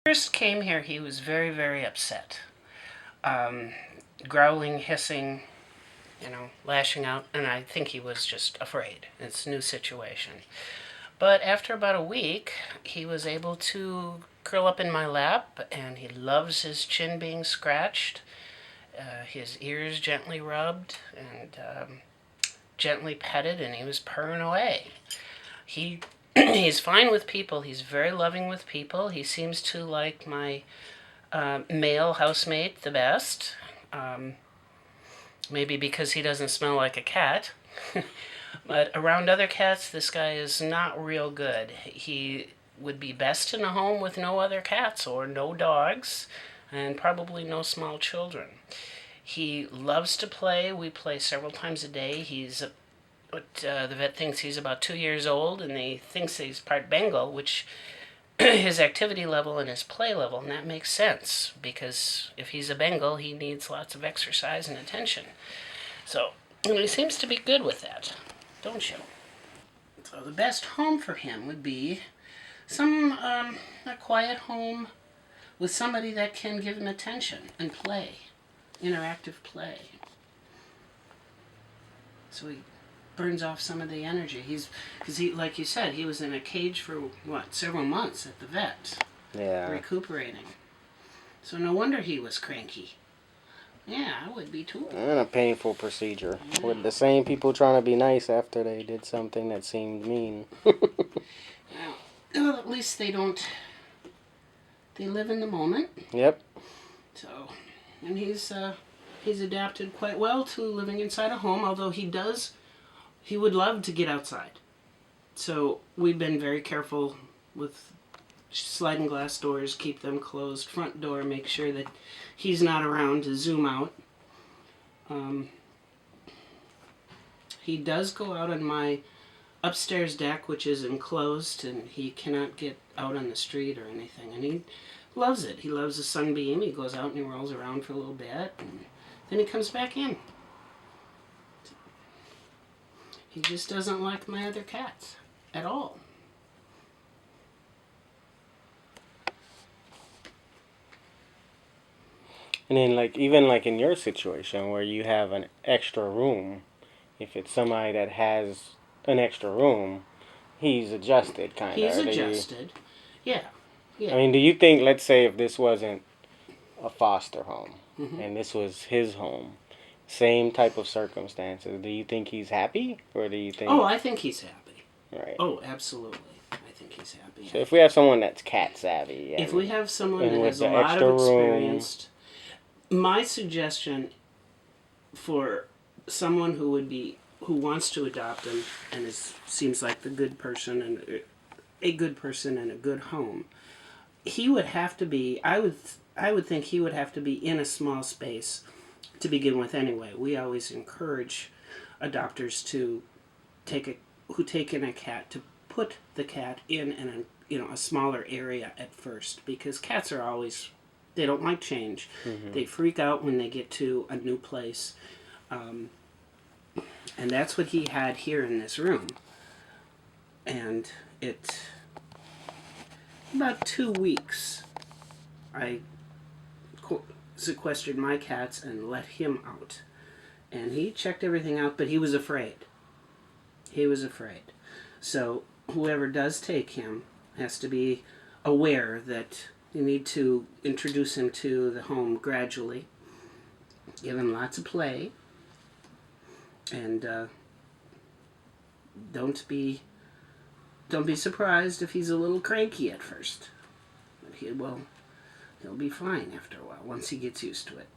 First came here, he was very, very upset. Growling, hissing, lashing out, and I think he was just afraid. It's a new situation. But after about a week, he was able to curl up in my lap, and he loves his chin being scratched, his ears gently rubbed, and gently petted, and he was purring away. He he's fine with people. He's very loving with people. He seems to like my male housemate the best. Maybe because he doesn't smell like a cat. But around other cats, this guy is not real good. He would be best in a home with no other cats or no dogs, and probably no small children. He loves to play. We play several times a day. He's the vet thinks he's about 2 years old, and he thinks he's part Bengal, which his activity level and his play level, and that makes sense, because if he's a Bengal, he needs lots of exercise and attention. So he seems to be good with that, don't you? So the best home for him would be a quiet home with somebody that can give him attention and play, interactive play. So he burns off some of the energy. Because like you said, he was in a cage for several months at the vet. Yeah. Recuperating. So no wonder he was cranky. Yeah, I would be too. And a painful procedure. Yeah. With the same people trying to be nice after they did something that seemed mean. Well, at least they don't. They live in the moment. Yep. So, and he's adapted quite well to living inside a home, although he would love to get outside. So we've been very careful with sliding glass doors, keep them closed, front door, make sure that he's not around to zoom out. He does go out on my upstairs deck, which is enclosed, and he cannot get out on the street or anything, and he loves it. He loves the sunbeam. He goes out and he rolls around for a little bit, and then he comes back in. He just doesn't like my other cats at all. And then even in your situation where you have an extra room, if it's somebody that has an extra room, he's adjusted kind of. He's adjusted. Yeah. I mean, do you think, let's say if this wasn't a foster home, mm-hmm. and this was his home, same type of circumstances, do you think he's happy, or do you think... Oh, I think he's happy. Right. Oh, absolutely. I think he's happy. So if we have someone that's cat savvy... If we have someone that has a lot of experience... My suggestion for someone who wants to adopt him and seems like a good person and a good home, he would have to be... I would think he would have to be in a small space to begin with anyway. We always encourage adopters who take in a cat to put the cat in a smaller area at first, because cats are always... They don't like change. Mm-hmm. They freak out when they get to a new place. And that's what he had here in this room. And about 2 weeks, I sequestered my cats and let him out. And he checked everything out, but he was afraid. He was afraid. So whoever does take him has to be aware that you need to introduce him to the home gradually, give him lots of play, and don't be surprised if he's a little cranky at first. But he'll be fine after a while once he gets used to it.